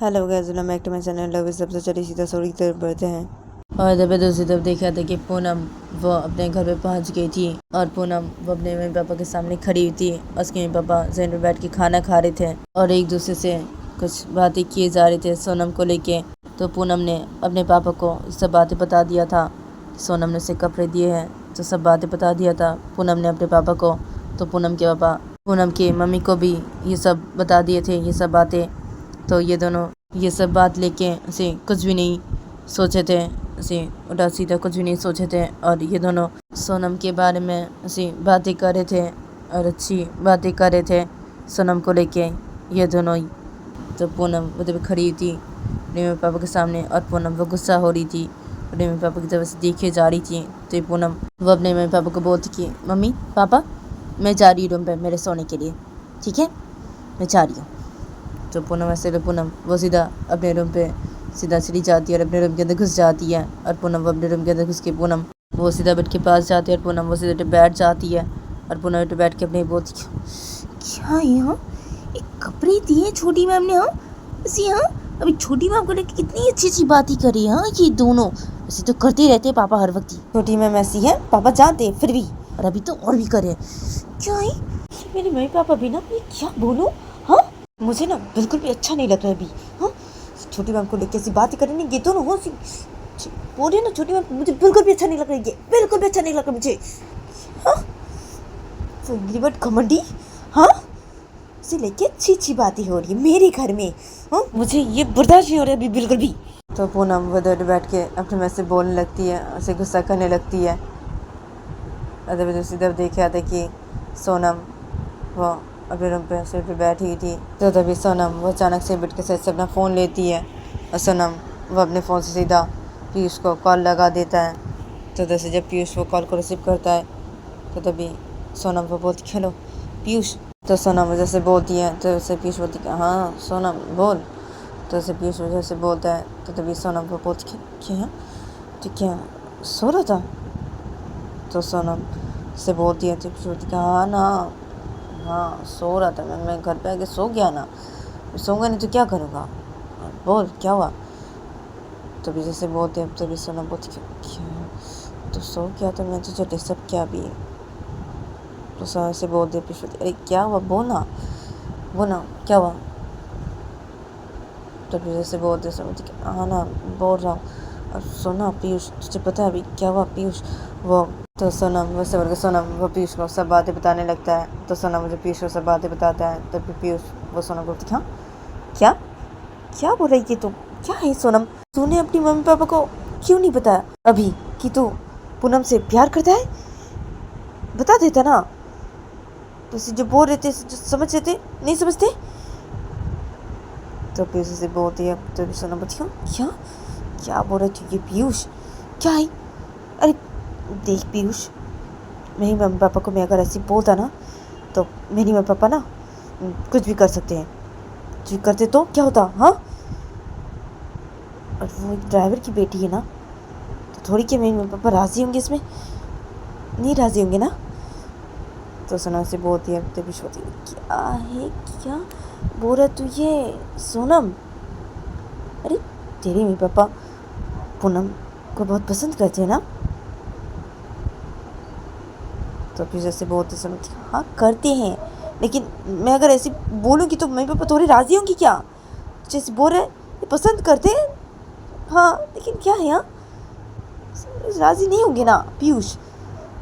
Hello guys, welcome back to my channel. Love is सबसे चली सीधा स्टोरी की तरफ बढ़ते हैं। और जब दूसरी तरफ देखा था कि पूनम वो अपने घर पे पहुंच गई थी और पूनम वो अपने मम्मी पापा के सामने खड़ी हुई थी। उसके मम्मी पापा जमीन पर बैठ के खाना खा रहे थे और एक दूसरे से कुछ बातें किए जा रहे थे सोनम को लेके। तो पूनम ने अपने पापा को सब बातें बता दिया था। सोनम ने उसे कपड़े दिए हैं तो सब बातें बता दिया था पूनम ने अपने पापा को। तो पूनम के पापा पूनम की मम्मी को भी ये सब बता दिए थे ये सब बातें। तो ये दोनों ये सब बात लेके उसे कुछ भी नहीं सोचे थे, उसे उल्टा सीधा कुछ भी नहीं सोचे थे। और ये दोनों सोनम के बारे में उसे बातें कर रहे थे और अच्छी बातें कर रहे थे सोनम को लेके ये दोनों ही। तो पूनम उधर खड़ी थी अपने मम्मी पापा के सामने और पूनम वो गुस्सा हो रही थी, अपने मम्मी पापा की तरफ से देखे जा रही थी। तो पूनम वो अपने मम्मी पापा को बोलती कि मम्मी पापा मैं जा रही हूँ रूम पे मेरे सोने के लिए, ठीक है मैं जा रही हूँ। तो पूनम ऐसे पूनम वो सीधा अपने रूम पे सीधा चली जाती है और अपने रूम के अंदर घुस जाती है। और पूनम वो अपने रूम के अंदर घुस के पूनम वो सीधा बेड के पास जाती है और पूनम वो सीधा बैठ जाती है और पूनम बैठ के अपने बोलती क्या यहाँ एक कपड़े दिए छोटी मैम ने। हाँ बस यहाँ अभी छोटी मैम को लेकर कितनी अच्छी अच्छी बातें करी। हाँ ये दोनों ऐसे तो करते रहते हैं पापा हर वक्त ही। छोटी मैम ऐसी है, पापा जानते हैं फिर भी। और अभी तो और भी करे क्या है मेरे मम्मी पापा भी ना। मैं क्या बोलूँ, हाँ मुझे ना बिल्कुल भी अच्छा नहीं लग रहा है अभी। हाँ छोटी मैम को लेकर ऐसी बातें करेंगे ये दोनों हो बोले ना। छोटी मैम मुझे बिल्कुल भी अच्छा नहीं लग रहा है, ये बिल्कुल भी अच्छा नहीं लग रहा मुझे। हाँ गिरबट घमंडी। हाँ उसे लेके अच्छी अच्छी बातें हो रही है मेरे घर में। हाँ मुझे ये बर्दाश्त नहीं हो रहा है अभी बिल्कुल भी। तो पूनम उधर बैठ के अपने में से बोलने लगती है, उसे गुस्सा करने लगती है। अदर दूसरी तरफ देखा था कि सोनम वो अपने रूम पे सिर पे बैठी हुई थी। तो तभी सोनम वो अचानक से बेड के साइड से अपना फ़ोन लेती है और सोनम वो अपने फ़ोन से सीधा पीयूष को कॉल लगा देता है। तो जैसे जब पीयूष वो कॉल को रिसीव करता है तो तभी सोनम वो बोलती हेलो पीयूष। तो सोनम वजह से बोलती है तो उसे पीयूष बोलती है हाँ सोनम बोल। तो उसे पीयूष वजह से बोलता है तो तभी सोनम वो बोलती क्या तो क्या सो रहा था। तो सोनम से बोलती है तो पीयूष बोलती हाँ ना हाँ सो रहा था मैं घर पे आके सो गया ना, सोऊंगा नहीं तो क्या करूँगा, बोल क्या हुआ। तभी जैसे बोलते हैं तभी सोनम बोलती क्या तो सो गया तो मैं तुझे डिस्टर्ब किया भी। तो सोनम से बोलते पीयूष अरे क्या हुआ बोल ना क्या हुआ। तभी जैसे बोलते समझ हाँ ना बोल रहा हूँ। और सुना पीयूष तुझे पता है अभी क्या हुआ पीयूष वो। तो सोनम वैसे बोल के सोनम वो पीयूष को सब बातें बताने लगता है। तो सोनम मुझे पीयूष को सब बातें बताता है। तब पीयूष वो सोनम बोलती हाँ क्या क्या बोल रही है तू, क्या है सोनम तूने अपनी मम्मी पापा को क्यों नहीं बताया अभी कि तू पूनम से प्यार करता है, बता देता ना। तो जो बोल रहे थे जो समझ रहे थे नहीं समझते। तो पीयूष से बोलती है तो सोनम बोलती क्या क्या बोल रहे थे ये पीयूष क्या है। अरे देख पीयूष मेरी मम्मी पापा को मैं अगर ऐसे बोलता ना तो मेरी मम्मी पापा ना कुछ भी कर सकते हैं, कुछ भी करते तो क्या होता। हाँ और वो एक ड्राइवर की बेटी है ना तो थोड़ी क्या मेरे मम्मी पापा राज़ी होंगे इसमें, नहीं राज़ी होंगे ना। तो सोनम से बोलती है तो पीयूष बोलती क्या है क्या बोल रहा तू ये सोनम। अरे तेरे मम्मी पापा पूनम को बहुत पसंद करते हैं ना। तो फिर जैसे बोलते समय हाँ करते हैं लेकिन मैं अगर ऐसे बोलूँगी तो मम्मी पापा थोड़ी राज़ी होंगी क्या, जैसे बोल रहे हैं पसंद करते हैं हाँ लेकिन क्या है यहाँ राज़ी नहीं होंगे ना पीयूष।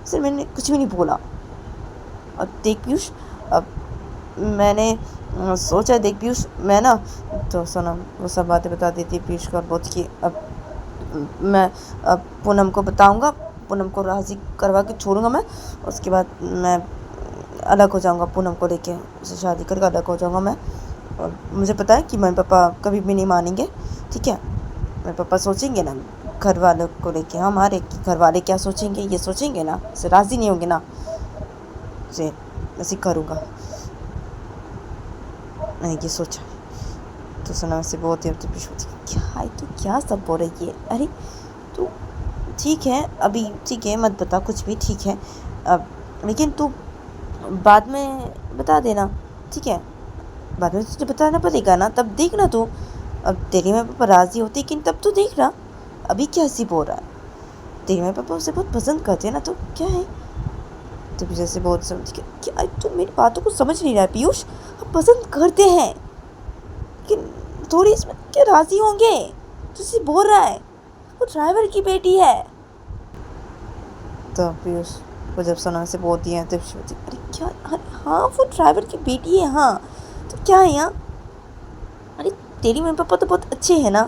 सर मैंने कुछ भी नहीं बोला। और देख पीयूष अब मैंने सोचा देख पीयूष मैं ना। तो सोनम वो सब बातें बता देती है पीयूष को और बोलती कि अब मैं अब पूनम को बताऊंगा, पूनम को राज़ी करवा के छोड़ूंगा मैं, उसके बाद मैं अलग हो जाऊंगा पूनम को लेके, उसे शादी करके अलग हो जाऊंगा मैं। और मुझे पता है कि मम्मी पापा कभी भी नहीं मानेंगे, ठीक है मम्मी पापा सोचेंगे ना घर वालों को लेके, हमारे घर वाले क्या सोचेंगे ये सोचेंगे ना, उसे राज़ी नहीं होंगे ना, उसे ऐसे करूँगा मैंने ये सोचा। तो सोनम से बोलती है तो क्या है तो क्या सब बोल रही है। अरे तू ठीक है अभी ठीक है मत बता कुछ भी ठीक है अब, लेकिन तू बाद में बता देना ठीक है, बाद में तुझे बताना पड़ेगा ना तब देखना तू अब तेरी मम्मी पापा राज़ी होते लेकिन तब तो देख रहा अभी क्या हंसी बोल रहा है। तेरी मम्मी पापा उसे बहुत पसंद करते हैं ना, तो क्या है। तो पीयूष से बहुत समझ क्या तो मेरी बातों को समझ नहीं रहा है पीयूष। अब पसंद करते हैं लेकिन थोड़ी इसमें क्या राज़ी होंगे। तुझसे बोल रहा है वो ड्राइवर की बेटी है। तो पीयूष वो जब सोनम से बोलती है तो सोचती अरे क्या, अरे हाँ वो ड्राइवर की बेटी है, हाँ तो क्या है यहाँ। अरे तेरी मम्मी पापा तो बहुत अच्छे हैं ना,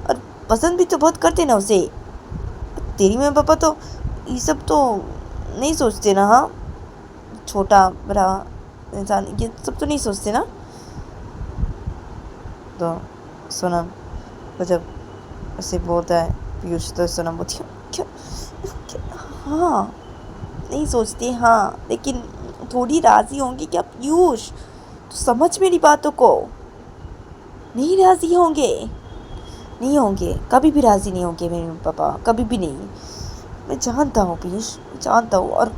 और पसंद भी तो बहुत करते हैं ना उसे। तेरी मम्मी पापा तो ये सब तो नहीं सोचते ना, हाँ छोटा बड़ा इंसान ये सब तो नहीं सोचते ना। तो सोनम वो जब उसे बोलता है पीयूष तो सोनम बोलती है क्या, क्या हाँ नहीं सोचते हाँ, लेकिन थोड़ी राज़ी होंगे क्या पीयूष। तो समझ मेरी बातों को। नहीं राज़ी होंगे, नहीं होंगे, कभी भी राज़ी नहीं होंगे मेरे पापा, कभी भी नहीं। मैं जानता हूँ पीयूष, जानता हूँ। और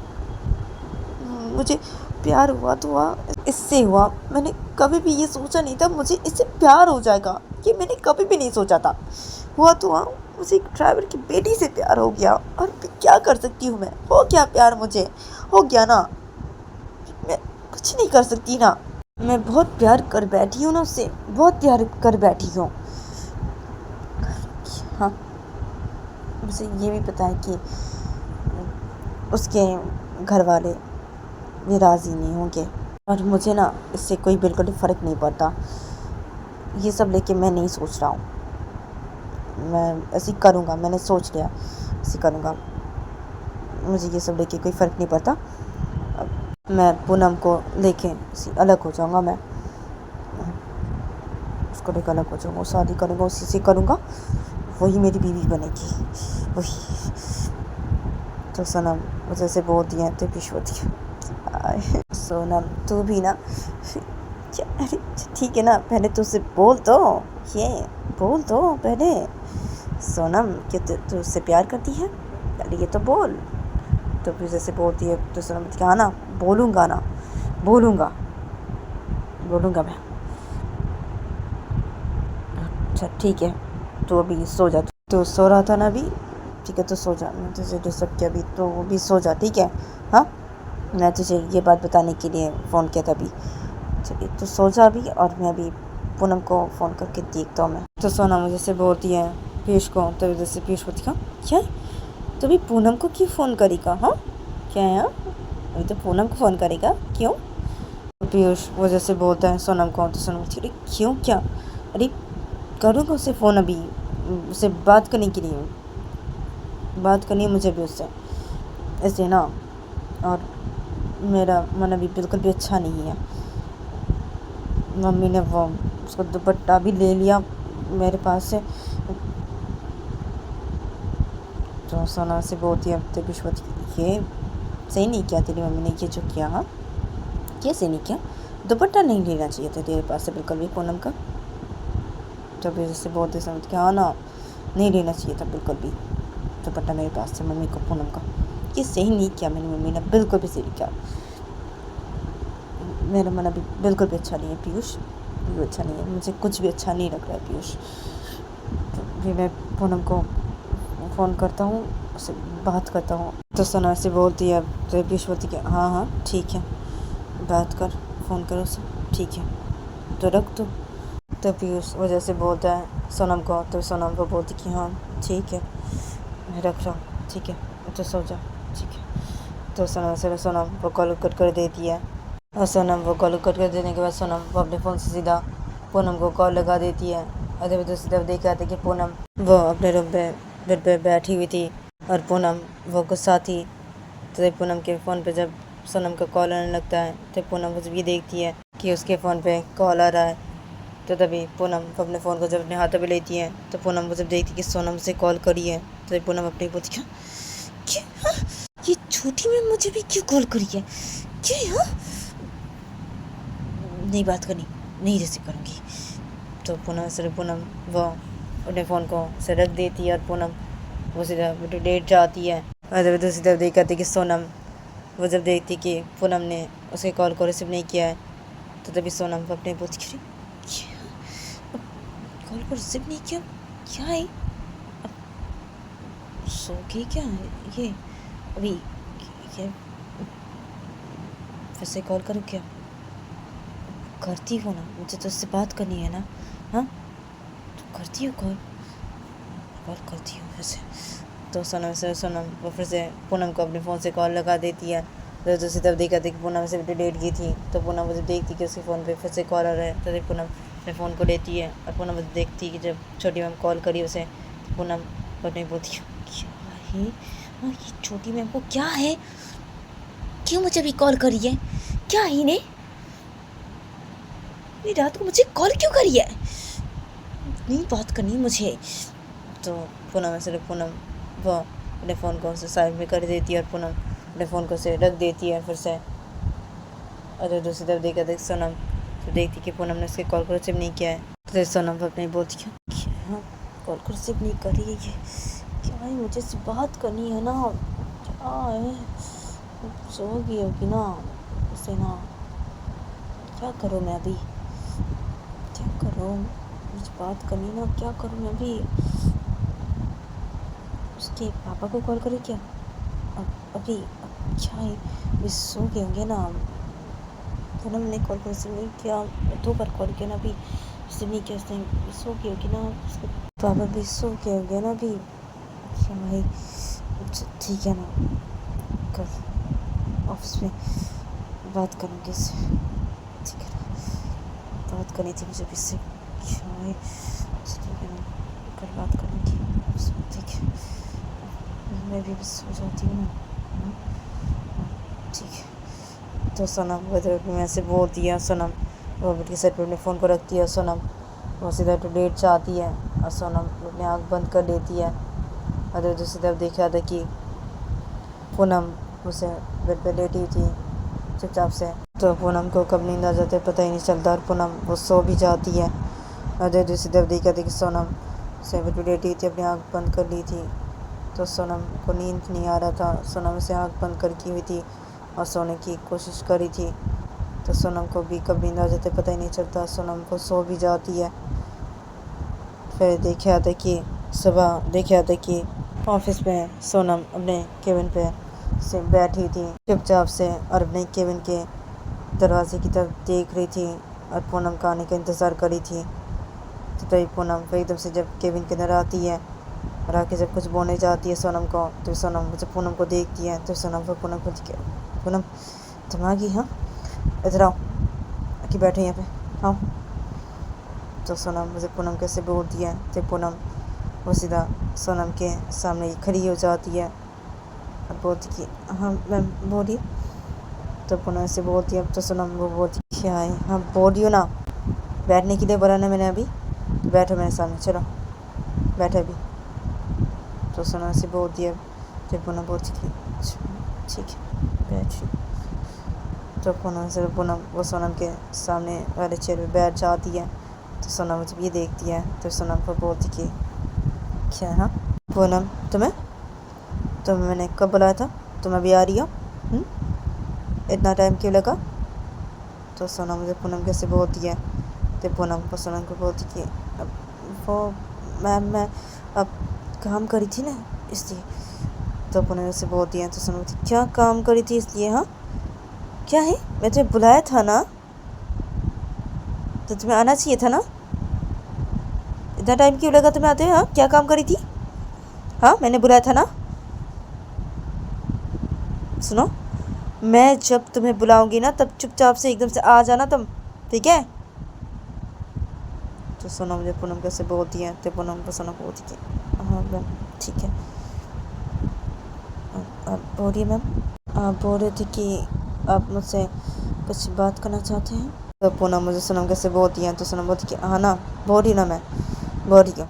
मुझे प्यार हुआ तो हुआ इससे हुआ, मैंने कभी भी ये सोचा नहीं था मुझे इससे प्यार हो जाएगा, ये मैंने कभी भी नहीं सोचा था। हुआ तो हुआ, मुझे एक ड्राइवर की बेटी से प्यार हो गया, और क्या कर सकती हूँ मैं। हो गया प्यार, मुझे हो गया ना, मैं कुछ नहीं कर सकती ना। मैं बहुत प्यार कर बैठी हूँ ना उससे, बहुत प्यार कर बैठी हूँ। हाँ मुझे ये भी पता है कि उसके घर वाले भी राज़ी नहीं होंगे, और मुझे ना इससे कोई बिल्कुल भी फ़र्क नहीं पड़ता। ये सब लेके मैं नहीं सोच रहा हूँ, मैं ऐसे करूँगा, मैंने सोच लिया ऐसे करूँगा। मुझे ये सब लेके कोई फ़र्क नहीं पड़ता। अब मैं पूनम को लेके अलग हो जाऊँगा, मैं उसको लेकर अलग हो जाऊँगा, शादी करूँगा, उसी से करूँगा, वही मेरी बीवी बनेगी, वही। तो सोनम मुझे से बोल दिया तो पिछोती है। सोनम तू भी ना अरे ठीक है ना, पहले तो उसे बोल दो, ये बोल दो पहले। सोनम क्या तू उससे प्यार करती है, पहले ये तो बोल। तो फिर जैसे बोलती है तो सोनम क्या ना बोलूँगा ना, बोलूँगा मैं। अच्छा ठीक है, तो अभी सो जा। तो सो रहा था ना अभी, ठीक है तो सो जा, मैं तुझे डिस्टर्ब किया अभी, तो अभी सो जा ठीक है। हाँ मैं तुझे ये बात बताने के लिए फ़ोन किया था अभी। चलिए तो सो जा अभी, और मैं अभी पूनम को फ़ोन करके देखता हूँ मैं। तो सोना मुझे से बोलती है पीयूष को, तो जैसे पीयूष बोलती है क्या तो अभी पूनम को क्यों फ़ोन करेगा, हाँ क्या है हाँ अभी तो पूनम को फ़ोन करेगा क्यों। तो पीयूष वो जैसे बोलता है सोनम को, तो सोनम बोलती है अरे क्यों क्या, अरे करूँगा उसे फ़ोन अभी, उससे बात करने के लिए, बात करनी है मुझे भी उससे, इसलिए ना। और मेरा मन अभी बिल्कुल भी अच्छा नहीं है। मम्मी ने वो उसको दुपट्टा भी ले लिया मेरे पास से। तो सोना से बोलती है तो विश्वती ये सही नहीं किया तेरी मम्मी ने, ये जो किया, हाँ ये सही नहीं किया, दुपट्टा नहीं लेना चाहिए था तेरे पास से बिल्कुल भी पूनम का। तो फिर जैसे बोलते समझ के हाँ ना, नहीं लेना चाहिए था बिल्कुल भी दुपट्टा मेरे पास से मम्मी को पूनम का, ये सही नहीं किया मेरी मम्मी ने, बिल्कुल भी सही नहीं किया। मेरा मन अभी बिल्कुल भी अच्छा नहीं है पीयूष, भी अच्छा नहीं है, मुझे कुछ भी अच्छा नहीं लग रहा है पीयूष। तो फिर मैं पूनम को फ़ोन करता हूँ, उससे बात करता हूँ। तो सोना से बोलती है तो पीयूष बोलती है हाँ हाँ ठीक है, बात कर, फ़ोन करो उसे, ठीक है तो रख दो। तो पीयूष वजह से बोलता है सोनम को, तो सोनम को बोलती कि हाँ ठीक है मैं रख रहा हूँ, ठीक है तो सो जा, ठीक है। तो सोनम वो कॉल कट कर देती है, और सोनम वो कॉल कट कर देने के बाद सोनम वो अपने फ़ोन से सीधा पूनम को कॉल लगा देती है। और जब दूसरी तरफ देखा था कि पूनम वो अपने रूम पे बेड पे बैठी हुई थी, और पूनम वो गुस्सा थी। तो पूनम के फ़ोन पे जब सोनम का कॉल आने लगता है, तो पूनम जब ये देखती है कि उसके फ़ोन पे कॉल आ रहा है, तो तभी पूनम अपने फ़ोन को जब अपने हाथों में लेती है, तो पूनम जब देखती है कि सोनम से कॉल करी है, तो पूनम अपनी बोलती क्या हाँ? ये छोटी में मुझे भी क्यों कॉल करी है, क्या हाँ नहीं बात करनी, नहीं रिसीव करूँगी। तो पूनम वो अपने फ़ोन को से रख देती है, और पूनम वो सीधा लेट जाती है। और जब दूसरी तरफ देखा था कि सोनम वो जब देखती कि पूनम ने उसके कॉल को रिसीव नहीं किया है, तो तभी सोनम अपने बोलती कॉल कॉल को रिसीव नहीं किया, क्या है? अब सो गई क्या ये? अभी ये फिर से कॉल करूँ क्या? करती हो ना, मुझे तो उससे बात करनी है ना। हाँ, तो करती हो कॉल करती हूँ फिर से। तो सोनम वो फिर से पूनम को अपने फ़ोन से कॉल लगा देती है। तो दूसरी तरफ देखा था कि पूनम से डिलीट की थी, तो पूनम मुझे देखती कि उसके फ़ोन पे फिर से कॉल आ रहा है। तो पूनम अपने फ़ोन को लेती है और पूनम मुझे देखती कि जब छोटी मैम कॉल करी उसे, तो पूनम अपने बोलती है क्या है? हाँ, ये छोटी मैम को क्या है? क्यों मुझे भी कॉल करी है? क्या है इन्हें? ये रात को मुझे कॉल क्यों करी है? नहीं बात करनी मुझे। तो पूनम वो अपने फ़ोन को उसे साइड में कर देती है और पूनम अपने फ़ोन को उसे रख देती है फिर से। और दूसरी तरफ देखा देख सोनम तो देखती कि पूनम ने उसके कॉल को रिसीव नहीं किया है। तो सोनम अपने बोलती क्या कॉल को रिसीव नहीं कर रही है? ये क्या है? मुझे से बात करनी है ना। क्या है? सो गई होगी ना उसे ना। क्या करूँ मैं अभी? क्या करूँ? मुझे बात करनी ना, क्या करूँ मैं अभी? उसके पापा को कॉल करें क्या? अभी क्या है? अभी सो गए होंगे ना। पूनम ने कॉल को रिसीव नहीं किया, 2 बार कॉल किया ना, अभी रिसीव नहीं किया उसने। सो गए होगी ना, उसके पापा भी सो गए होंगे ना अभी। क्या है? ठीक है ना, कल ऑफिस में बात करूँगी इससे। ठीक है ना, बात करनी थी मुझे भी इससे। क्या है? ठीक है ना, कल बात करूँगी ऑफिस में। ठीक है, मैं भी बस सो जाती हूँ ना। ठीक है। तो सोनम में से बोल दिया। सोनम वो बेटी के साइड पर अपने फ़ोन को रखती है। सोनम वो सीधा टॉयलेट चाहती है और सोनम अपनी आँख बंद कर लेती है। और दूसरी तरफ देखा था कि पूनम उसे बेड पर लेटी थी चुपचाप से। तो पूनम को कब नींद आ जाती है पता ही नहीं चलता और पूनम वो सो भी जाती है। और दूसरी तरफ देखा था कि सोनम से बेड पर लेटी थी, अपनी आँख बंद कर ली थी। तो सोनम को नींद नहीं आ रहा था। सोनम से आँख बंद कर की हुई थी और सोने की कोशिश करी थी। तो सोनम को भी कब नींद आ जाते पता ही नहीं चलता। सोनम को सो भी जाती है। फिर देखा था कि सुबह देखा था कि ऑफिस में सोनम अपने केबिन पे से बैठी थी चुपचाप से और अपने केबिन के दरवाजे की तरफ देख रही थी और पूनम का आने का इंतज़ार करी थी। तो तभी पूनम फिर एकदम से जब केबिन के अंदर आती है और आके जब कुछ बोलने जाती है सोनम को, तो सोनम जब पूनम को देखती है तो सोनम फिर पूनम को पूनम तुम आ गई? हाँ, इधर आओ, आके बैठे यहाँ पे, आओ। तो सोनम मुझे पूनम कैसे बोलती है तो पूनम वो सीधा सोनम के सामने खड़ी हो जाती है और बोलती कि हाँ मैम बोलिए। तो पूनम से बोलती है। तो सोनम वो बोलती क्या है? हाँ बोलियो ना, बैठने के लिए बोला ना मैंने अभी, तो बैठो मेरे सामने, चलो बैठो अभी। तो सोनम से बोलती है। तो पूनम बोलती कि ठीक है बैठ। तो पूनम वो सोनम के सामने वाले चेयर पे बैठ जाती है। तो सोनम जब ये देखती है तो सोनम को बोलती कि क्या है? हाँ पूनम तुम्हें मैंने कब बुलाया था? तुम अभी आ रही हो? इतना टाइम क्यों लगा? तो सोनम मुझे पूनम कैसे बोलती है। तो पूनम को सोनम को बोलती कि अब वो मैम मैं अब काम करी थी ना इसलिए। तो पूनम से बोलती है। तो सोनम बोलती क्या काम करी थी इसलिए? हाँ क्या है? मैं तुम्हें बुलाया था ना, तो तुम्हें आना चाहिए था ना। इतना टाइम क्यों लगा तुम्हें आते हुए? हाँ क्या काम करी थी? हाँ मैंने बुलाया था ना। सुनो, मैं जब तुम्हें बुलाऊंगी ना तब चुपचाप से एकदम से आ जाना तुम, ठीक है? तो सोनम मुझे पूनम कैसे बोलती है। तो पूनम को सोनम बोलती है हाँ मैम ठीक है। आप बोलिए मैम। आप बोल रहे थे कि आप मुझसे कुछ बात करना चाहते हैं। तो पूनम मुझे सोनम कैसे बोलती है। तो सोनम बोलती है हाँ ना बोलिए ना, मैं बोल रही हूँ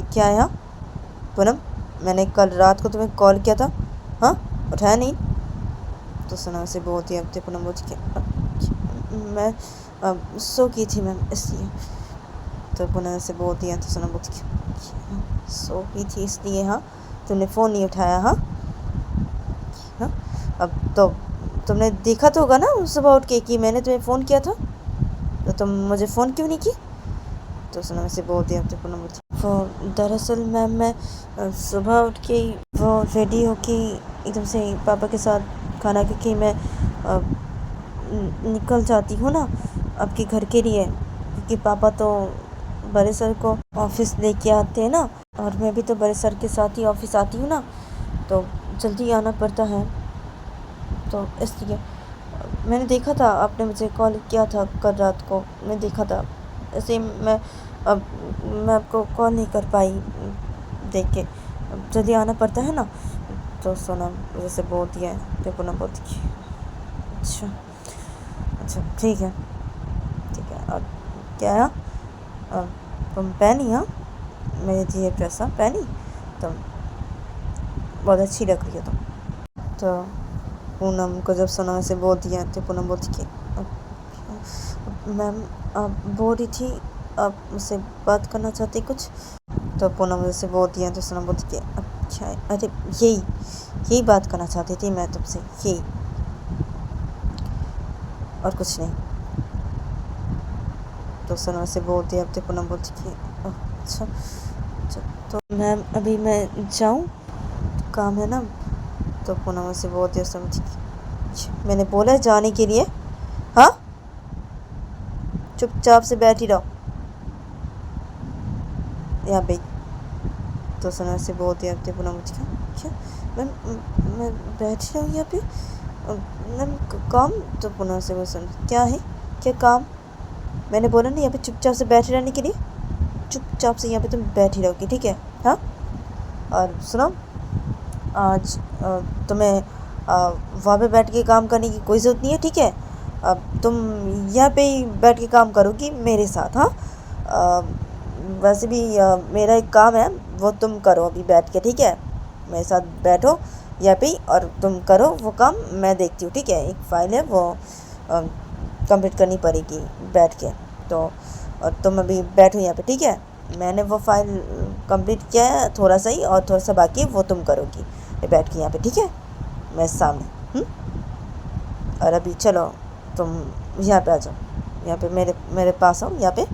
क्या है? हाँ पूनम मैंने कल रात को तुम्हें कॉल किया था, हाँ उठाया नहीं। तो सोनम से बोलती है। तो पूनम बोलती है मैं सो की थी मैम इसलिए। तो पूनम से बोलती है। तो सोनम बोलती है सो की थी इसलिए? हाँ तुमने फ़ोन नहीं उठाया? हाँ हाँ अब तो तुमने देखा तो होगा ना सुबह उठ के कि मैंने तुम्हें फ़ोन किया था, तो तुम मुझे फ़ोन क्यों नहीं की? तो सोनम से बोलती है तो पूनम बोलती है वो दरअसल मैम मैं सुबह उठ के वो रेडी होके एकदम से पापा के साथ खाना क्योंकि मैं निकल जाती हूँ ना आपके घर के लिए क्योंकि पापा तो बड़े सर को ऑफिस लेके आते हैं ना और मैं भी तो बड़े सर के साथ ही ऑफिस आती हूँ ना तो जल्दी आना पड़ता है तो इसलिए मैंने देखा था आपने मुझे कॉल किया था कल रात को मैं देखा था ऐसे मैं आपको कॉल नहीं कर पाई देख के जल्दी आना पड़ता है ना तो सोनम जैसे बोलती है तो पूनम बोलती है अच्छा अच्छा ठीक है और क्या है तुम पहनी हाँ मेरी जी ड्रेस हाँ पहनी तुम बहुत अच्छी लग रही हो तुम तो पूनम को जब सोनम से बोलती है तो पूनम बोलती कि मैम आप बोल रही थी आप मुझसे बात करना चाहती कुछ तो पूनम मुझसे बोलती है तो सोनम बोलती कि अच्छा अरे यही बात करना चाहती थी मैं तुमसे यही और कुछ नहीं तो सोनम से बोलती है तो पूनम बोलती कि अच्छा तो मैम अभी मैं जाऊँ काम है ना तो पूनम से बोलती है समझ मैंने बोला जाने के लिए हाँ चुपचाप से बैठी रहो यहाँ पे तो सोनम से बोलती है तो पूनम क्या मैं बैठी रहूँ यहाँ पे मैम काम तो पूनम से वो सुन क्या है क्या काम मैंने बोला ना यहाँ पे चुपचाप से बैठे रहने के लिए चुपचाप से यहाँ पे तुम बैठी रहोगी ठीक है हाँ और सुनो आज तुम्हें वहाँ पे बैठ के काम करने की कोई ज़रूरत नहीं है ठीक है अब तुम यहाँ पे ही बैठ के काम करोगी मेरे साथ हाँ वैसे भी मेरा एक काम है वो तुम करो अभी बैठ के ठीक है मेरे साथ बैठो यहाँ पे और तुम करो वो काम मैं देखती हूँ ठीक है एक फ़ाइल है वो कंप्लीट करनी पड़ेगी बैठ के तो और तुम अभी बैठो यहाँ पे ठीक है मैंने वो फाइल कंप्लीट किया है थोड़ा सा ही और थोड़ा सा बाकी है वो तुम करोगी बैठ के यहाँ पे ठीक है मेरे सामने और अभी चलो तुम यहाँ पे आ जाओ यहाँ पे मेरे पास आओ यहाँ पे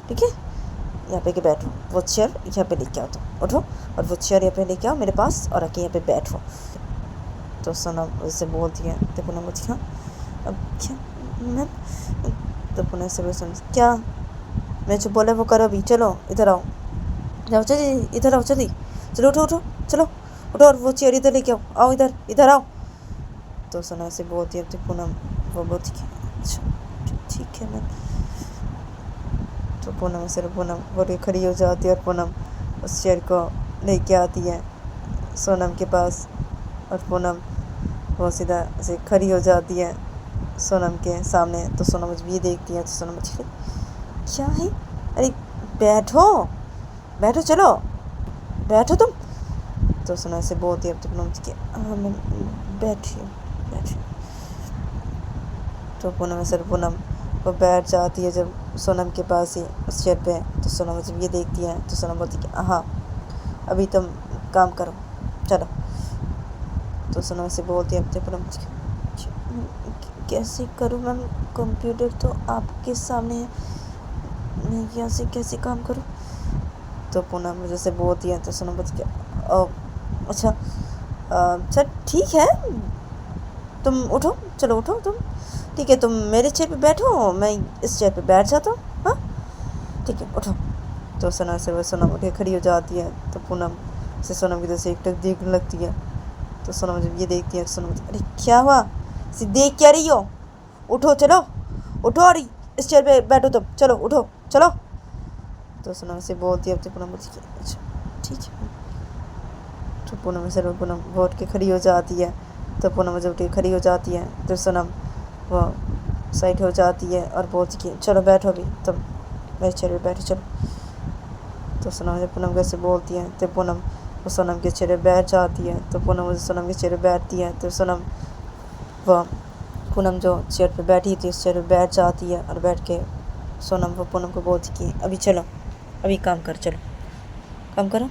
ठीक है यहाँ पे के बैठो वो चेयर यहाँ पे लेके आओ तुम उठो और वो चेयर यहाँ पे लेके आओ मेरे पास और आके यहाँ पे बैठो तो सोनम उससे बोलती है तो पूनम बोलती हाँ अब क्या मैम तो पूनम से सुन क्या मैं जो बोला वो करो अभी चलो इधर आओ जाओ चलिए इधर आओ चलिए चलो उठो चलो उठो और वो चेयर इधर लेके आओ इधर आओ तो सोनम से बोलती है तो पूनम वो बोलती है अच्छा ठीक है मैम तो पूनम से पूनम बोल के खड़ी हो जाती है और पूनम उस चेयर को लेके आती है सोनम के पास और पूनम वो सीधा से खड़ी हो जाती है सोनम के सामने तो सोनम मुझे ये देखती है तो सोनम मुझे क्या है अरे बैठो चलो बैठो तुम तो सोनम से बोलती है तो पूनम कि हाँ मैं बैठी तो पूनम वो बैठ जाती है जब सोनम के पास ही उस चेयर पे तो सोनम जब ये देखती है तो सोनम बोलती कि हाँ अभी तुम काम करो चलो तो सोनम से बोलती है तो पूनम कैसे करूँ मैम कंप्यूटर तो आपके सामने है मैं यहाँ से कैसे काम करूँ तो पूनम जैसे बोलती है तो सोनम बोलती अच्छा अच्छा ठीक है तुम उठो चलो उठो तुम ठीक है तुम मेरे चेयर पे बैठो मैं इस चेयर पे बैठ जाता हूँ हाँ ठीक है उठो तो सोनम से वो सोनम उठ के खड़ी हो जाती है तो पूनम से सोनम की जैसे एक टक देखने लगती है तो सोनम जब ये देखती है तो सोनम अरे क्या हुआ देख क्या रही हो उठो चलो उठो और इस चेयर पे बैठो तुम चलो उठो चलो तो सोनम से बोलती है तो पूनम बोलती है अच्छा ठीक है तो पूनम से पूनम वो उठ के खड़ी हो जाती है तो पूनम जब उठ के खड़ी हो जाती है तो सोनम वो साइड हो जाती है और बोलती कि चलो बैठो अभी तुम मेरे चेयर पे बैठो चलो तो सोनम जब पूनम कैसे बोलती है तो पूनम वो सोनम के चेहरे बैठ जाती है तो पूनम सोनम के चेहरे बैठती है तो सोनम वो पूनम जो चेयर पे बैठी थी उस चेयर पे बैठ जाती है और बैठ के सोनम वो पूनम को बोलती कि अभी चलो अभी काम कर चलो काम करो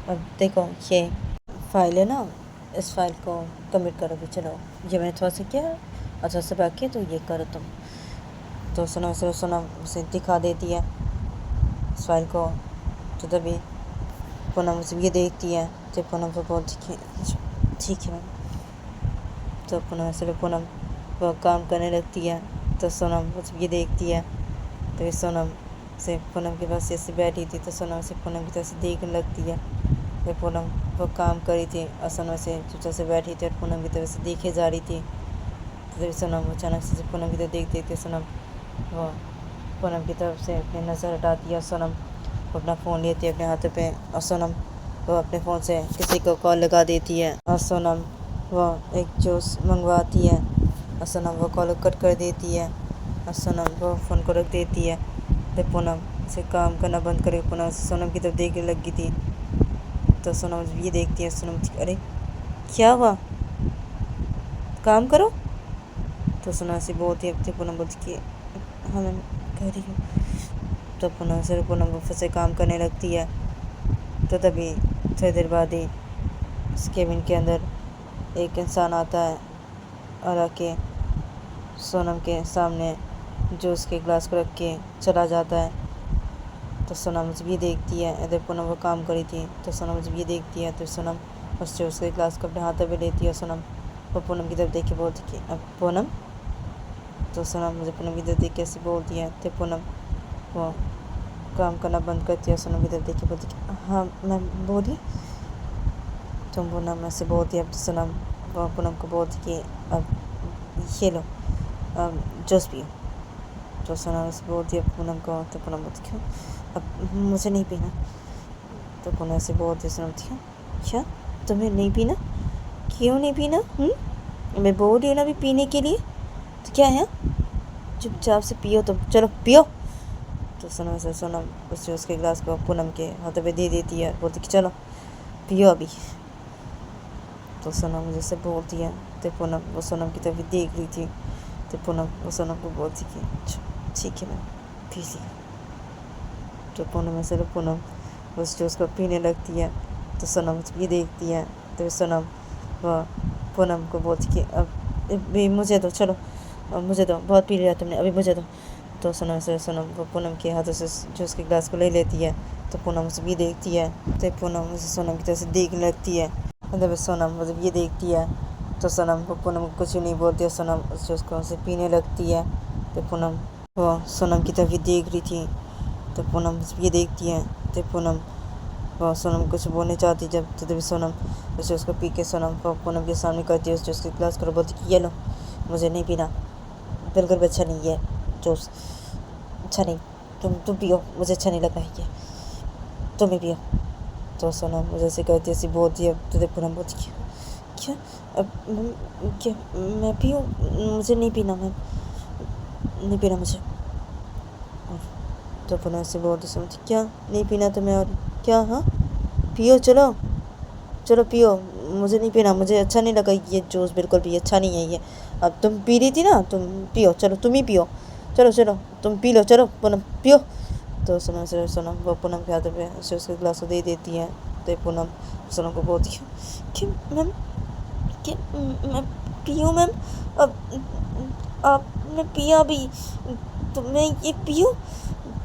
और देखो ये फाइल है ना इस फाइल को कमिट करो भी चलो ये मैंने थोड़ा सा किया और थोड़ा सा बाकी है तो ये करो तुम तो सोनम से दिखा देती है उस फाइल को। तो तभी पूनम उसे ये देखती है। तो पूनम को बोलती है ठीक है मैम। तो पूनम ऐसे पूनम वो काम करने लगती है। तो सोनम उसे ये देखती है। तो ये सोनम से पूनम के पास ऐसे बैठी थी। तो सोनम से पूनम की तरफ से देखने लगती है। तो पूनम वो काम करी थी और सोनम से चुपचाप से बैठी थी और पूनम की तरफ से देखे जा रही थी। तो तभी सोनम अचानक से पूनम की तरफ देखते थे। सोनम वो पूनम की तरफ से अपनी नज़र हटाती है और सोनम वो अपना फ़ोन लेती है अपने हाथों पे और सोनम वो अपने फ़ोन से किसी को कॉल लगा देती है और सोनम वो एक जूस मंगवाती है और सोनम वो कॉल कट कर देती है और सोनम वो फ़ोन को रख देती है। तो पूनम से काम करना बंद करके पूनम से सोनम की तरफ देखने लगी थी। तो सोनम ये देखती है। सोनम अरे क्या हुआ, काम करो। तो सोनम से बहुत ही अपनी पूनम बोलती कि हाँ मैं कर रही हूँ। तो पूनम से पूनम फिर से काम करने लगती है। तो तभी थोड़ी देर बाद ही उस केबिन के अंदर एक इंसान आता है और आके सोनम के सामने जूस के गिलास को रख के चला जाता है। तो सोनम जब ये देखती है, इधर पूनम वो काम करी थी। तो सोनम जब ये देखती है तो सोनम उस जूस के गिलास को अपने हाथों में लेती है और सोनम वो पूनम की तरफ देख के बोलती कि अब पूनम। तो सोनम मुझे पूनम की तरफ देख के ऐसे बोलती है। तो पूनम वो काम करना बंद करती है। सोनम की तरफ देख के बोलती कि हाँ मैम बोलिए। तो पूनम ऐसे बोलती है। अब सोनम वो पूनम को बोलती कि अब ये लो जूस पियो। तो सोनम ऐसे बोलती है पूनम को। तो पूनम बोलती क्यों, अब मुझे नहीं पीना। तो पूनम ऐसे बोलती है। सोनम क्यों, क्या तुम्हें नहीं पीना, क्यों नहीं पीना? मैं बोल रही हूँ ना अभी पीने के लिए, तो क्या है, चुपचाप से पियो। तो चलो पियो। तो सोनम से सोनम उस जूस के गिलास को पूनम के हाथों पे दे देती है, बोलती कि चलो पियो अभी। तो सोनम मुझे से बोलती है। तो पूनम वो सोनम की तरफ देख रही थी। तो पूनम वो सोनम को बोलती कि ठीक है मैं पी ली। तो पूनम ऐसे पूनम उस जूस को पीने लगती है। तो सोनम ये देखती है। तो सोनम वह पूनम को बोलती कि अब मुझे दो, चलो मुझे दो, बहुत पी लिया तुमने, अभी मुझे दो। तो सोनम से सोनम वो पूनम के हाथों से जूस के गिलास को ले लेती है। तो पूनम उसे भी देखती है। तो पूनम उसे सोनम की तरफ से देखने लगती है। जब सोनम जब ये देखती है तो सोनम को पूनम को कुछ नहीं बोलती है। सोनम उस जूस को उसे पीने लगती है। तो पूनम वो सोनम की तरफ ये देख रही थी। तो पूनम ये देखती है। तो पूनम वो सोनम कुछ बोलने चाहती जब, तो तभी सोनम उस जूस को पी के सोनम को पूनम के सामने करती है। उस जूस के गिलास को बोलती कि ये लो, मुझे नहीं पीना, बिल्कुल भी अच्छा नहीं है जूस, अच्छा नहीं, तुम पियो, मुझे अच्छा नहीं लगा है ये, तुम ही पियो। तो सोनम मुझे ऐसे कहती ऐसी बोलती है। तो पूनम बोलती क्या अब क्या मैं पीऊँ, मुझे नहीं पीना मैम, नहीं पीना मुझे। तो पूनम ऐसे बोलती समझ क्या नहीं पीना तुम्हें, और क्या, हाँ पियो, चलो चलो पियो, मुझे नहीं पीना, मुझे अच्छा नहीं लगा ये जूस, बिल्कुल भी अच्छा नहीं है ये। अब तुम पी रही थी ना, तुम पियो, चलो तुम ही पियो, चलो चलो तुम पी लो, चलो पूनम पियो। तो सोनम वो पूनम के हाथों पे उसे उसके गिलास को दे देती है। तो पूनम सोनम को बोलती है कि मैम, कि मैं पीऊँ मैम, अब आपने पिया भी तो मैं ये पीऊँ।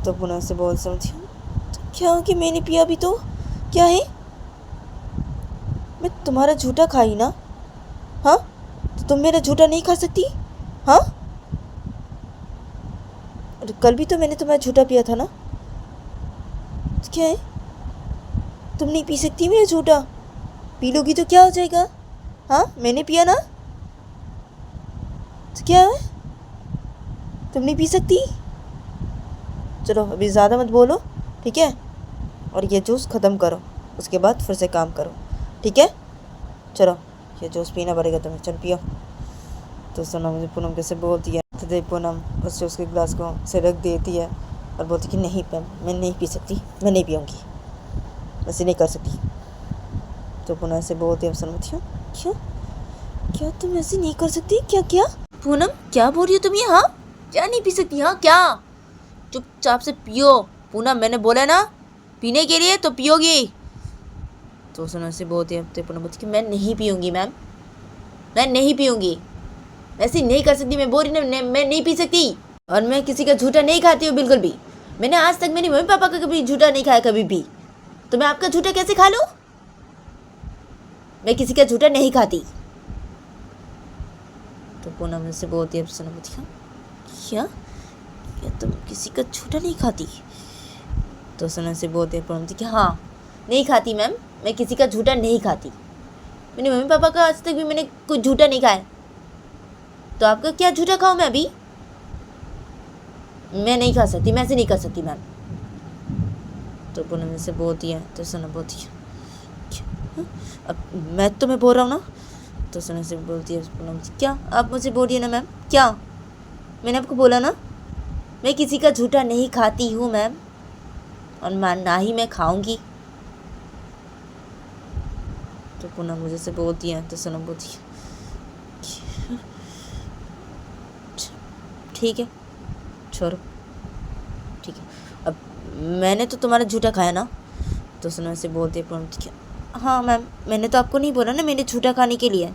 तो पूनम से बोल समझी तो क्या हो कि मैंने पिया भी तो क्या है, मैं तुम्हारा झूठा खाई ना, हाँ, तो तुम मेरा झूठा नहीं खा सकती, हाँ, और कल भी तो मैंने तुम्हारा झूठा पिया था ना, तो क्या है, तुम नहीं पी सकती मेरा झूठा, पी लोगी तो क्या हो जाएगा, हाँ, मैंने पिया ना, तो क्या है, तुम नहीं पी सकती, चलो अभी ज़्यादा मत बोलो, ठीक है, और ये जूस ख़त्म करो, उसके बाद फिर से काम करो, ठीक है, चलो ये जूस पीना पड़ेगा तुम्हें, चल पियो। तो सोनम मुझे पूनम कैसे बोलती है। तो देख पूनम उस जूस के गिलास को से रख देती है और बोलती कि नहीं मैं नहीं पी सकती, मैं नहीं पीऊँगी, वैसे नहीं कर सकती। तो पूनम ऐसे बोलती है। सोनम क्यों क्यों क्या तुम ऐसे नहीं कर सकती, क्या क्या पूनम क्या बोल रही हो तुम ये, हाँ, क्या नहीं पी सकती, हाँ क्या, चुपचाप से पियो पूनम, मैंने बोला ना पीने के लिए तो पियोगी। तो सोनम से बोलती है। तो पूनम बोलती कि मैं नहीं पीऊँगी मैम, मैं नहीं पीऊँगी, ऐसी नहीं कर सकती, मैं बोल रही ना मैं नहीं पी सकती, और मैं किसी का झूठा नहीं खाती हूँ बिल्कुल भी, मैंने आज तक मेरी मम्मी पापा का कभी झूठा नहीं खाया कभी भी, तो मैं आपका झूठा कैसे खा लूं? मैं किसी का झूठा नहीं खाती। तो पूनम मुझसे बोलती है, अब सुनो मत क्या क्या तुम किसी का झूठा नहीं खाती? तो सुनो से बोलती है पूनम कि हाँ, नहीं खाती मैम, मैं किसी का झूठा नहीं खाती। मेरे मम्मी पापा का आज तक भी मैंने कुछ झूठा नहीं खाया, तो आपका क्या झूठा खाऊं मैं अभी? मैं नहीं खा सकती, मैं ऐसे नहीं कर सकती मैम। तो पूनम से बोलती है, तो सुनो बोलती है अब मैं तुम्हें बोल रहा हूँ ना। तो सुनो से बोलती है पूनम, क्या आप मुझे बोलिए ना मैम, क्या मैंने आपको बोला ना, मैं किसी का झूठा नहीं खाती हूँ मैम, और ना ही मैं खाऊंगी। तो पूनम मुझे से बोलती है, तो सुनो बोलती है ठीक है छोड़ो, ठीक है अब मैंने तो तुम्हारा झूठा खाया ना। तो सुनो से बोलती है पूनम, ठीक है हाँ मैम, मैंने तो आपको नहीं बोला ना मैंने झूठा खाने के लिए,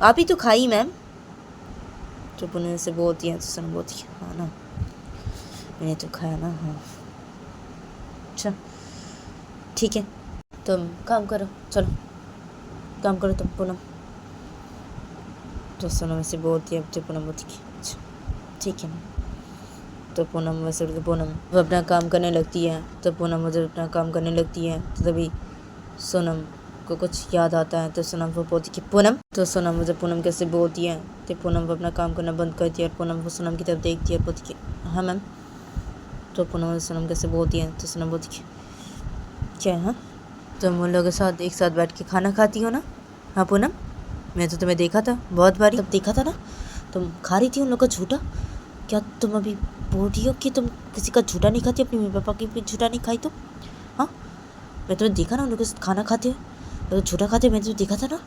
आप ही तो खाई मैम। तो पूनम से बोलती है, तो सुनो बोलती है हाँ ना, मैंने तो खाया ना। हाँ अच्छा ठीक है, तुम काम करो, चलो काम करो तुम पूनम। तो पूनम से बोलती है, तो पूनम बोलती है अच्छा ठीक है। तो पूनम वैसे पूनम वो अपना काम करने लगती है। तो पूनम मुझे अपना काम करने लगती है, तो तभी सोनम को कुछ याद आता है। तो सोनम वो बोलती कि पूनम, तो सोनम मुझे पूनम कैसे बोलती है। तो पूनम वो अपना काम करना बंद करती है और पूनम वो सोनम की तरफ देखती है और बोलती कि हाँ मैम। तो पूनम सोनम कैसे बोलती है। तो सोनम बोलती कि क्या हाँ तुम उन लोगों के साथ एक साथ बैठ के खाना खाती हो ना। हाँ पूनम, मैं तो तुम्हें देखा था बहुत बारी, तब देखा था ना तुम खा रही थी उन लोग का झूठा। क्या तुम अभी बोल रही हो कि तुम किसी का झूठा नहीं खाती, अपनी मम्मी पापा की भी झूठा नहीं खाई? तो हाँ मैं तुम्हें देखा ना उन लोगों के साथ खाना खाते हो, तो झूठा खाते मैंने तुम्हें देखा था ना।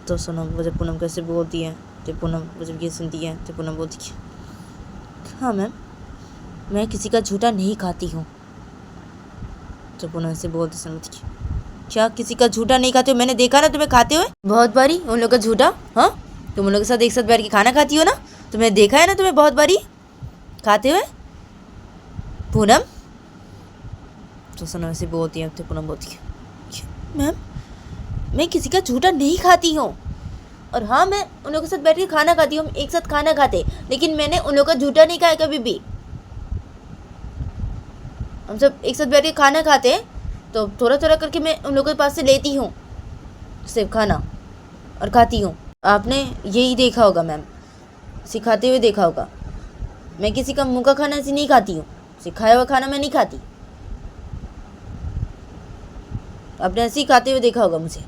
तो सोनम मुझे पूनम कैसे बोलती है। तो पूनम मुझे ये सुनती है। तो पूनम बोलती है हाँ मैम, मैं किसी का झूठा नहीं खाती हूँ। तो पूनम से बोलती सुनती क्या किसी का झूठा नहीं खाते हो? मैंने देखा ना तुम्हें खाते हुए बहुत बारी उन लोग का झूठा। हाँ तुम उन लोगों के साथ एक साथ बैठ के खाना खाती हो ना, तो मैंने देखा है ना तुम्हें बहुत बारी खाते हुए पूनम। तो सोनम से बोलती है। तो पूनम बोलती है मैम, मैं किसी का झूठा नहीं खाती हूँ, और हाँ मैं उन लोगों के साथ बैठ के खाना खाती हूँ, हम एक साथ खाना खाते, लेकिन मैंने उन लोगों का झूठा नहीं खाया कभी भी। हम सब एक साथ बैठ के खाना खाते हैं, तो थोड़ा थोड़ा करके मैं उन लोगों के पास से लेती हूँ सिर्फ खाना और खाती हूँ। आपने यही देखा होगा मैम, सिखाते हुए देखा होगा। मैं किसी का मुँह का खाना ऐसे नहीं खाती हूँ, सिखाया हुआ खाना मैं नहीं खाती। आपने ऐसे ही खाते हुए देखा होगा मुझे।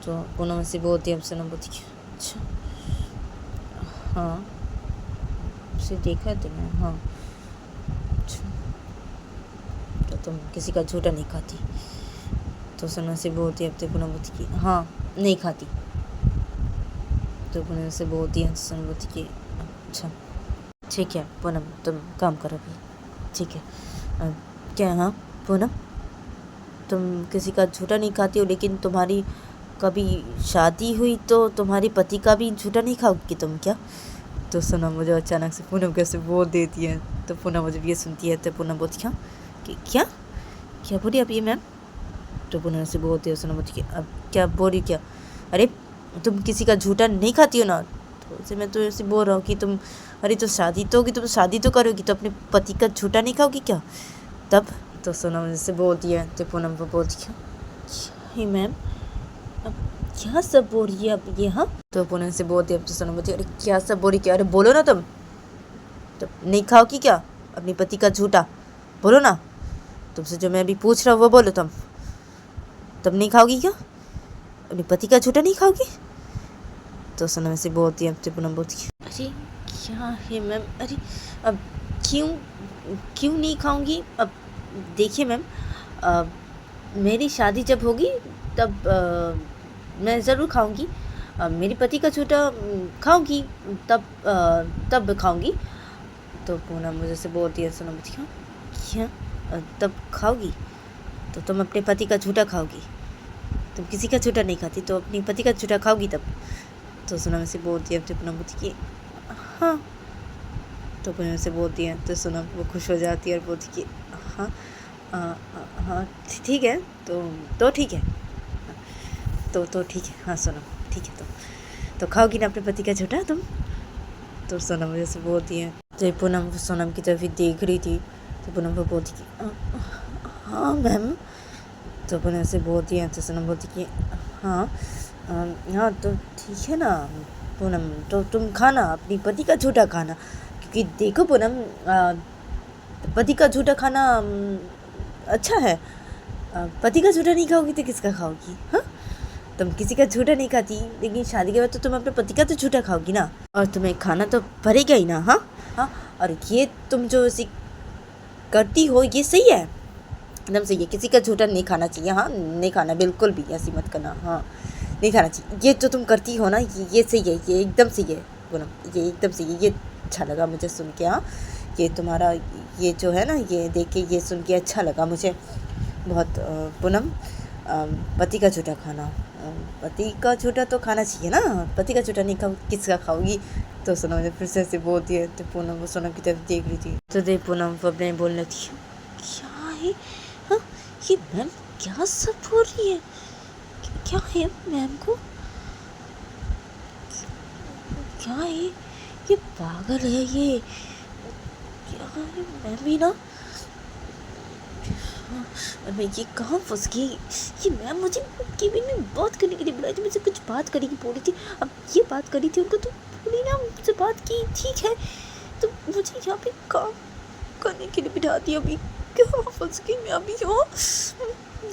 तो पूनम से बोलती है। सोनम बोलती है अच्छा हाँ उसे देखा है तुमने। हाँ अच्छा, तो तुम किसी का झूठा नहीं खाती। तो सोनम से बोलती है। तो पूनम बोलती कि हाँ नहीं खाती। तो पूनम से बोलती है। सोनम बोलती कि अच्छा ठीक है पूनम, तुम काम करो भी, ठीक है। क्या हाँ पूनम, तुम किसी का झूठा नहीं खाती हो, लेकिन तुम्हारी कभी शादी हुई तो तुम्हारे पति का भी झूठा नहीं खाओगी तुम क्या? तो सोनम मुझे अचानक से पूनम कैसे बोल देती है। तो पूनम मुझे ये सुनती है। तो पूनम बोलती है कि क्या क्या बोली अब ये मैम? तो पूनम से बोलती है। सोनम बोलती है अब क्या बोली क्या? अरे तुम किसी का झूठा नहीं खाती हो ना, तो उसे मैं तो ऐसे बोल रहा हूँ कि तुम, अरे तो शादी तो होगी, तुम शादी तो करोगी, तो अपने पति का झूठा नहीं खाओगी क्या तब? तो सोनम मुझसे बोलती है। तो पूनम को बोलती है हे मैम, अब क्या सब बोल रही है अब ये? हाँ तो पूनम से बोलती है। अब तो सोनम बोलती है अरे क्या सब बोल रही, क्या? अरे बोलो ना तुम, तो नहीं खाओगी क्या अपने पति का झूठा? बोलो ना, तुमसे जो मैं अभी पूछ रहा हूँ वो बोलो तुम, तब नहीं खाओगी क्या अपने पति का झूठा? नहीं खाओगी? तो सोनम से बोलती है। तो पूनम बोलती है अरे क्या है मैम, अरे अब क्यों क्यों नहीं खाऊंगी? अब देखिए मैम, मेरी शादी जब होगी तब मैं ज़रूर खाऊंगी, मेरे पति का झूठा खाऊंगी, तब खाऊंगी। तो पूनम मुझे से बोलती है। सोनम बोलती है क्या तब खाओगी? तो तुम अपने पति का झूठा खाओगी, तुम किसी का झूठा नहीं खाती, तो अपने पति का झूठा खाओगी तब। तो सोनम से बोलती है। तो पूनम बोलती है हाँ तो पूनम से बोलती है तो सोनम वो खुश हो जाती है और बोलती कि हाँ हाँ ठीक है तो ठीक है, तो ठीक है, हाँ सोनम ठीक है, तो खाओगी ना अपने पति का झूठा तुम? तो सोनम मुझे से बोलती है। तो पूनम सोनम की तरफ ही देख रही थी, तो पूनम को बोलती कि हाँ मैम। तो पूनम से बोलती है, तो सोनम बोलती कि हाँ हाँ तो ठीक है ना पूनम, तो तुम खाना अपनी पति का झूठा खाना, क्योंकि देखो पूनम पति का झूठा खाना अच्छा है, पति का झूठा नहीं खाओगी तो किसका खाओगी? हाँ, तुम किसी का झूठा नहीं खाती, लेकिन शादी के बाद तो तुम अपने पति का तो झूठा खाओगी ना, और तुम्हें खाना तो पड़ेगा ही ना। हाँ हाँ, और ये तुम जो ऐसी करती हो ये सही है, एकदम सही है, किसी का झूठा नहीं खाना चाहिए। हाँ नहीं खाना, बिल्कुल भी ऐसी मत करना, हाँ नहीं खाना चाहिए। ये जो तुम करती हो ना ये सही है, ये एकदम सही है पूनम, ये एकदम सही है, ये अच्छा लगा मुझे सुन के। हाँ ये तुम्हारा ये जो है ना ये देख के ये सुन के अच्छा लगा मुझे बहुत पूनम। पति का झूठा खाना, पति का झूठा तो खाना चाहिए ना, पति का झूठा नहीं खाओ किसका खाओगी? तो सोनम मुझे फिर से बोलती है। तो पूनम वो सोनम की तरफ देख रही थी, तो देख पूनम वो अपने बोलने थी क्या है, हाँ ये मैम क्या सब बोल रही है, क्या है मैम को, क्या है ये पागल है ये, क्या है मैम भी ना, और मैं ये कहाँ फंस गई, ये मैम मुझे केबिन में बात करने के लिए बुलाई थी, मुझसे कुछ बात करने की बोली थी, अब ये बात करी थी उनको तो बोली ना मुझसे बात की, ठीक है, तो मुझे यहाँ पे काम करने के लिए बिठा दिया, अभी क्या फंस गई मैं अभी। हाँ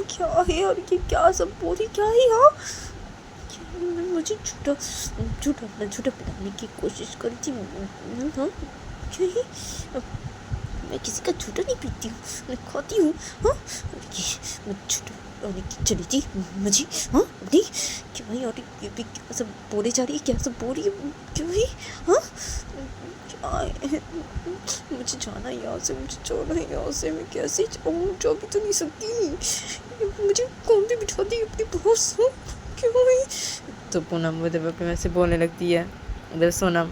क्या है और ये क्या सब बोली क्या है? हाँ मुझे झूठा अपना झूठा पिलाने की कोशिश करी थी। हाँ क्या है, मैं किसी का झूठा नहीं पीती हूँ, मैं खाती हूँ। हाँ मैं झूठा होने की चली थी मुझे, हाँ नहीं क्या है, और ये भी क्या सब बोले जा रही है, क्या सब बोल रही है, क्यों है? हाँ क्या है, मुझे जाना है यहाँ से, मुझे जाना है यहाँ से, मैं कैसे जाऊँ, जा भी तो नहीं सकती, मुझे कौन भी बिठा दी अपनी बॉस, क्यों है? तो पूनम वो जब अपने से बोलने लगती है, उधर सोनम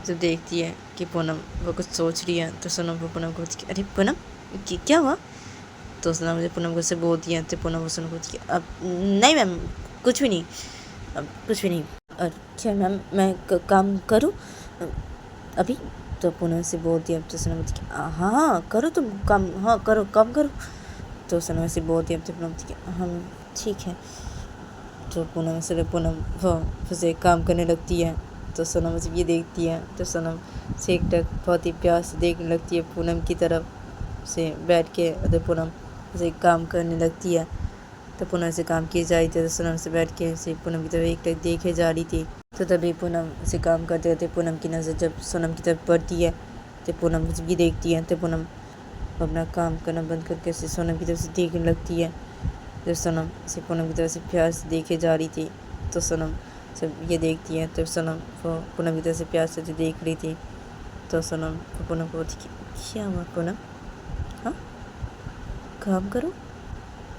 जब देखती है कि पूनम वो कुछ सोच रही है, तो सोनम वो पूनम को बोलती है अरे पूनम क्या हुआ? तो सोनम मुझे पूनम को से बोलती है, तो पूनम वो सोनम को बोलती है अब नहीं मैम कुछ भी नहीं, अब कुछ भी नहीं। और क्या मैम मैं काम करूँ अभी? तो पूनम से बोलती है, तो सोनम बोलती है हाँ करो तुम काम, हाँ करो काम करो। तो सोनम से बोलती है, तो पूनम बोलती है हाँ ठीक है। तो पूनम वो फिर से काम करने लगती है, तो सोनम जब ये देखती है तो सोनम से एक टक बहुत ही प्यार से देखने लगती है पूनम की तरफ से बैठ के, तो पूनम से काम करने लगती है। तो पूनम से काम की जा रही थी, तो सोनम से बैठ के से पूनम की तरफ एक टक देखे जा रही थी। तो तभी पूनम से काम करते रहते पूनम की नज़र जब सोनम की तरफ पड़ती है, तो पूनम जब ये देखती है तो पूनम अपना काम करना बंद करके से सोनम की तरफ से देखने लगती है। जब सोनम से पूनम की तरफ से प्यार से देखे जा रही थी, तो सोनम जब ये देखती है तो सोनम वो पूनम की तरफ से प्यार से जो देख रही थी, तो सोनम पूनम को बोलती क्या हुआ पूनम, हाँ काम करो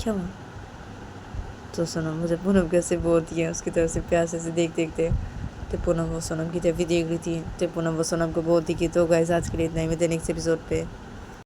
क्या हुआ? तो सोनम मुझे पूनम कैसे बोलती है, उसकी तरफ से प्यार से देखते तो पूनम वो सोनम की तरफ भी देख रही थी। तो पूनम वो सोनम को बोलती कि तो गाइस आज के लिए इतना ही, मिलते हैं नेक्स्ट एपिसोड पे।